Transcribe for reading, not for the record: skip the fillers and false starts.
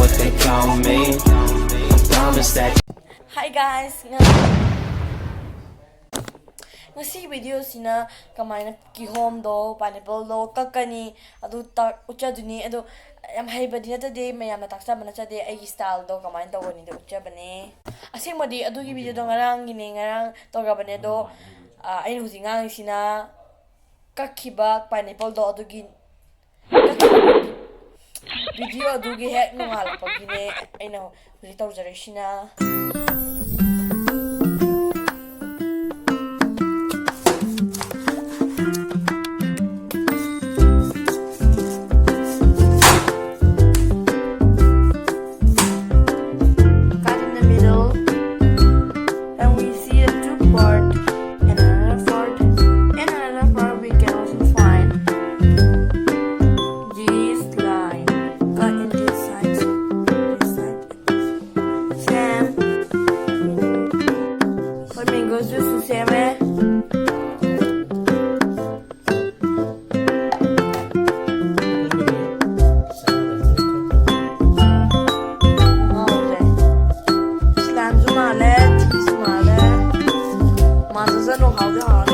what they call me. I promise that. Hi guys! Ngasi video sina kamaina kihom do pineapple do kakani adu ta uchaduni adu yam haibadi na tade mayam na taksa bana chade ai style do kamain to woni do uchabane asing modi adu gi video do ngarang gini ngarang to gabane do ai huzingang sina kakhiba pineapple do adu gi video adu gi hek nungal pagine aina huzi tawjare sina Hãy subscribe cho kênh Ghiền Mì Gõ để không bỏ lỡ những video hấp dẫn